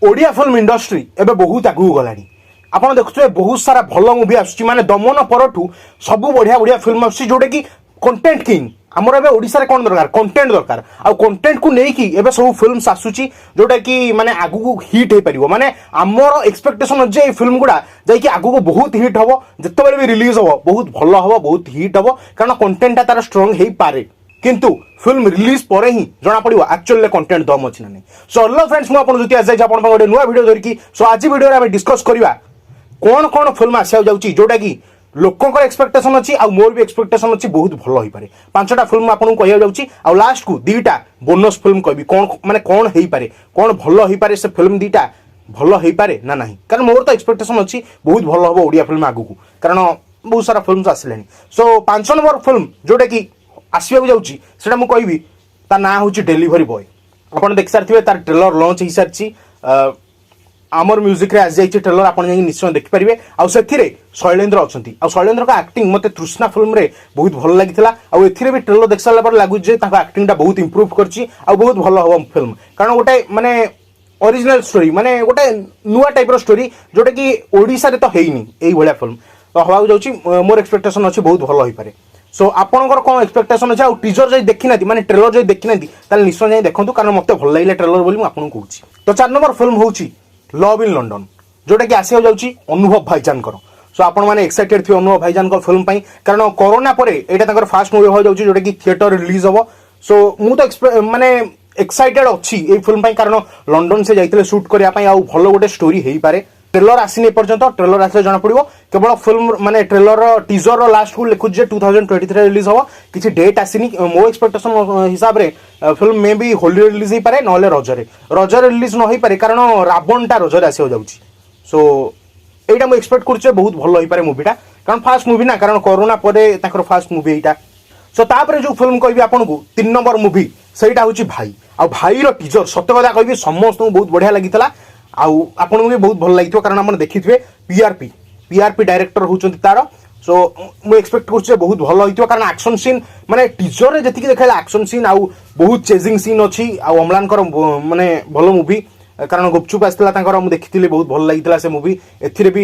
Odia film industry एबे बहुत आगू गलानी। आपन देखुए बहुत सारा भल मुवी आसुची माने दमन परठू सबु बढ़िया बढ़िया फिल्म आसुची जोटे कि कंटेंट किंग आमर एबे ओडिसा रे कोन दरकार कंटेंट दरकार आ कंटेंट को नै कि एबे सब फिल्म्स आसुची जोटा कि माने आगु हिट हे परिबो माने आमर एक्सपेक्टेशन जे फिल्म गुडा जाय कि आगु बहुत हिट हबो जत्ते बेले भी रिलीज हबो बहुत भल हबो बहुत हिट हबो कारण कंटेंट तार स्ट्रांग हे पारे किंतु फिल्म रिलीज पर ही जना पड़ो एक्चुअली कंटेंट दम अच्छी ना नहीं। सो हेलो फ्रेंड्स मुझे आज गोटे नुआ वीडियो धरिकी सो आज वीडियो आम डिस्कस करवा कौन कौन फिल्म आसा जाऊँगी जोटा कि लोकों एक्सपेक्टेशन अच्छी आ मोर भी एक्सपेक्टेशन अच्छी बहुत भल हो पारे। पांचटा फिल्म आपको कह जाऊँगी आ लास्ट को दीटा बोनस फिल्म कहबी कौन माने कौन हो पारे कौन भल हो पारे से फिल्म दीटा भल हो पारे ना नहीं कारण मोर तो एक्सपेक्टेशन अच्छी बहुत भल हम ओडिया फिल्म आगू कारण बहुत सारा फिल्म आसिले। सो 5 नंबर फिल्म जोटा कि आसवाक जाऊँगी से मुझे ता ना हूँ डेलीवरी बॉय आपड़ देख सारे तार ट्रेलर लॉन्च हो सारी आमर म्यूजिक रे आज जाइए ट्रेलर आप निश्चय देखिपारे आउ से शैलेंद्र अच्छा शैलेंद्र का एक्टिंग मत तृष्णा फिल्म रे बहुत भल लगी भी ट्रेलर देख सारा लगुच एक्टिंग बहुत इम्प्रूव कर बहुत भल हम फिल्म कारण गोटे माने ओरिजिनल स्टोरी माने गोटे नुआ टाइप स्टोरी जोटा कि ओडिशा रे तो हैनी यही भाया फिल्म तो हवा जाऊँगी मोर एक्सपेक्टेशन अच्छी बहुत भल हो पारे। सो आपंकर कौन एक्सपेक्टेशन अच्छे टीजर जो देखी ना माने ट्रेलर जो देखी ना निश्चय जाए देखूँ कारण मत भल लगे ट्रेलर बोली आपको कहूँ। तो 4 नंबर फिल्म हूँ लव इन लंडन जोटा कि आसिया जाऊँगी अनुभव भाईजान। सो आपण मैंने एक्साइटेड थे अनुभव भाईजान फिल्म कारण कोरोना पर यहाँ फास्ट मुवी हो जाऊँगी जोटा कि थिएटर रिलीज हम। सो मुझे माने एक्साइटेड अच्छी ये फिल्म कारण लंडन से जाते सुट करने भल गोटे स्टोरी हो पारे। ट्रेलर आसनी पर्यंत ट्रेलर आसे जना पड़ो केवल फिल्म माने ट्रेलर टीजर लास्ट को लिखुच 2023 रिलीज हम किसी डेट आसनी मो एक्सपेक्टेशन हिसाब रे फिल्म मे भी होली रिलीज हो पारे ना रजरे रिलीज न हो पारे कारण रावण टा रजरे आस जाऊँगी। सो यहाँ मुझे एक्सपेक्ट कर बहुत भल हो पारे मुवीटा कारण फास्ट मुवी ना कारण कोरोना पर फास्ट मुवी यहाँ। सो तापर जो फिल्म कह आपको 3 नंबर मुवी से भाई आ भाई टीजर सत्य कथा कह समस्त बहुत बढ़िया लगी आपको भी बहुत भल लगी कारण आप देखिए पीआरपी डायरेक्टर होती तार। सो मुझे एक्सपेक्ट कर बहुत भल हो कारण एक्शन सीन माने टीजर रे जी देखा एक्शन सीन आउ बहुत चेजिंग सीन अच्छी अम्लान माने भल मुवी कारण गुपचुप आसाला मुझे देखी बहुत भल लगी से मुवी भी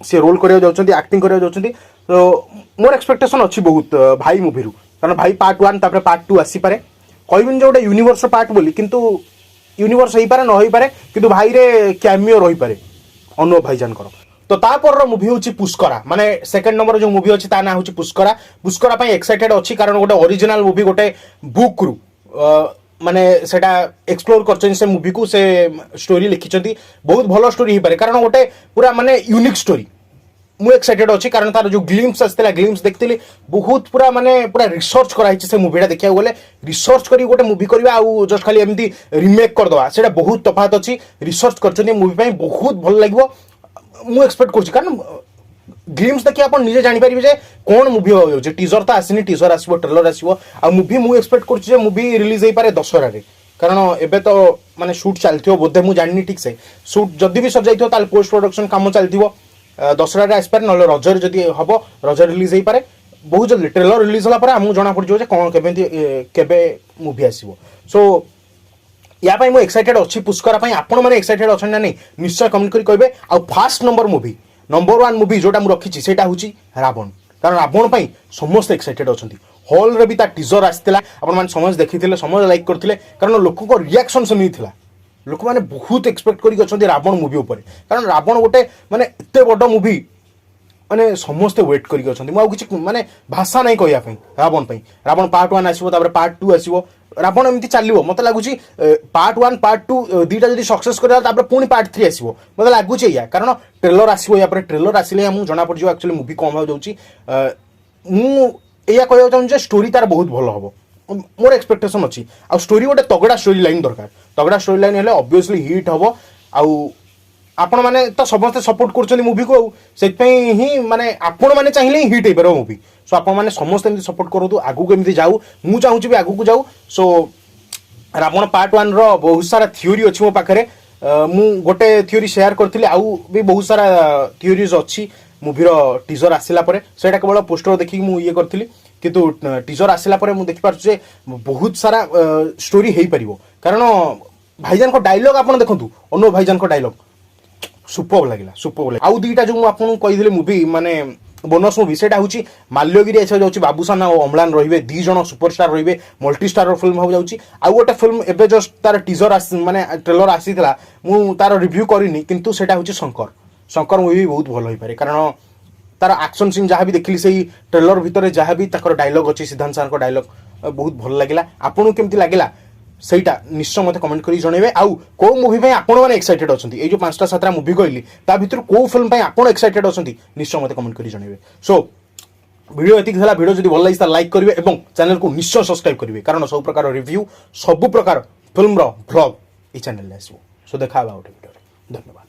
सी रोल करा एक्टिंग करा। तो मोर एक्सपेक्टेशन अच्छी बहुत भाई मूवी कारण भाई पार्ट 1 तापर पार्ट 2 आसी पारे कहबिन जो गोटे यूनिवर्स पार्ट बोली किंतु यूनिवर्स हो पारे न हो पारे किंतु भाई रे कैमियो रही पारे अनुभव भाईजान। तो तापर मुवी हूँ पुष्करा माने सेकंड नंबर जो मुवी अच्छी ना हूँ पुष्करा एक्साइटेड अच्छी कारण गोटे ओरिजिनल मुवी गोटे बुक रु माने सेटा एक्सप्लोर कर से मुवी को से स्टोरी लिखिं बहुत भल स्टोरी हो पारे कारण गोटे पूरा माने यूनिक स्टोरी मुझे एक्साइटेड अच्छी कारण तार जो ग्लिम्स आसला ग्लिम्स देखती बहुत पूरा माने पूरा रिसर्च कराई से मुवीटा देखा गले रिसर्च कर गोटे मुवी करवा जस्ट खाली एमती रिमेक करदे से बहुत तफात अच्छी रिसर्च कर मुवी बहुत भल लगे मुझे एक्सपेक्ट कर कारण ग्लिम्स देखिए आप निजे जानीपारे कौन मुवी हो टीजर तो आसनी टीजर आसो ट्रेलर आसो आ मुवी मुझे एक्सपेक्ट कर मुवी रिलीज हो पारे दशहरा कारण एबे तो माने शूट चलती बोधे मुझे जानी ठीक से शूट जदि भी सर जाइए पोस्ट प्रोडक्शन काम चलती दशहरा आसपारे ना रजर जदि हम रजर रिलीज हो पारे बहुत जल्दी ट्रेलर रिलीज होगा आमको जना पड़ो कौन केबे मुवी आसो। सो या मुझे एक्साइटेड अच्छी पुष्करा आपण मैंने एक्साइटेड अच्छा ना नहीं निश्चय कमेंट करें कहे। आ first number movie number 1 movie जोटा मुझे रखी से हूँ रावण कारण रावण समस्त एक्साइटेड अच्छा हॉल रे भी टीजर आसाला आपने समझ देखी समझ लाइक करते कारण लोक रिएक्शन से मिलता लोक मैंने बहुत एक्सपेक्ट कर रावण मुवी उपर कारण रावण गोटे माने एते बड़ मुवी माने समस्ते वेट कर माने भाषा नहीं कहवाई रावण पार्ट 1 आसो पार्ट 2 आसो रावण एमती चलो मत लगुच पार्ट 1 पार्ट 2 दीटा जब सक्सेस कर पुणी पार्ट 3 आसो मत लगुच या कारण ट्रेलर आसो या ट्रेलर आसिले आमको जना पड़ एक्चुअली मुवी कौन हो जाऊँगी मुझे कहना चाहूँ स्टोरी तार बहुत भल हम मोर एक्सपेक्टेशन अच्छी आ स्टोरी गोटे तगड़ा स्टोरी लाइन दरकार तगड़ा स्टोरी लाइन है ऑब्वियसली हिट हम आपण मैंने तो समस्त सपोर्ट कर मुवी को से ही माने आपण मैंने चाहिए हिट हो पार मुवी। सो आप समस्त सपोर्ट करूँ आगू केमी जाऊ मुझे चाहूँगी आगू को जाऊ। सो रावण पार्ट 1 बहुत सारा थ्योरी अच्छी मो पाखे मु गोटे थ्योरी शेयर करी आउ भी बहुत सारा थ्योरीज अच्छी मुवीर टीजर आसला से केवल पोस्टर देखिक मुझे करी किंतु टीजर आसला मुझे देखिपारे बहुत सारा स्टोरी हो पार कारण भाईजान को डायलॉग आपण देखंतु अनुभ भाईजान को डायलॉग सुपर लगिला सुपर लगे आउ दुईटा जो आपको कही मुवी माने बोनस मुवी से माल्यगिरी ऐसा जाऊँगी बाबूसान और अम्लान रे दी जन सुपरस्टार रे मल्टी स्टार फिल्म हो जाऊँगी आउ गोटे फिल्म एवं जस्ट तार टीजर माने ट्रेलर आसीला मु तार रिव्यू करनी किंतु सेटा हूँ शंकर शंकर मुवी बहुत भल हो पारे कारण तार एक्शन सीन जहाँ भी देखिली से ट्रेलर भितर जहाँ भी डायलॉग अच्छी सिद्धांत सार को डायलॉग बहुत भल लगे आपको केमती लगे ସେଇଟା ନିଶ୍ଚୟ ମୋତେ କମେଣ୍ଟ କରି ଜଣେଇବେ ଆଉ କୋଉ ମୁଭି ପାଇଁ ଆପଣମାନେ ଏକ୍ସାଇଟେଡ୍ ଅଛନ୍ତି ଏଇ ଯୋଉ 5ଟା 7ଟା ମୁଭି କହିଲି ତା ଭିତରୁ କୋଉ ଫିଲ୍ମ ପାଇଁ ଆପଣ ଏକ୍ସାଇଟେଡ୍ ଅଛନ୍ତି ନିଶ୍ଚୟ ମୋତେ କମେଣ୍ଟ କରି ଜଣେଇବେ ସୋ ଭିଡ଼ିଓ ଏତିକି ଥିଲା ଭିଡ଼ିଓ ଯଦି ଭଲ ଲାଗିଲା ଲାଇକ୍ କରିବେ ଏବଂ ଚ୍ୟାନେଲକୁ ନିଶ୍ଚୟ ସବସ୍କ୍ରାଇବ୍ କରିବେ କାରଣ ସବୁ ପ୍ରକାର ରିଭ୍ୟୁ ସବୁ ପ୍ରକାର ଫିଲ୍ମର ଭ୍ଲଗ୍ ଏଇ ଚ୍ୟାନେଲରେ ଆସିବ ସୋ ଦେଖା ହେବା ଗୋଟେ ଭିଡ଼ିଓରେ ଧନ୍ୟବାଦ।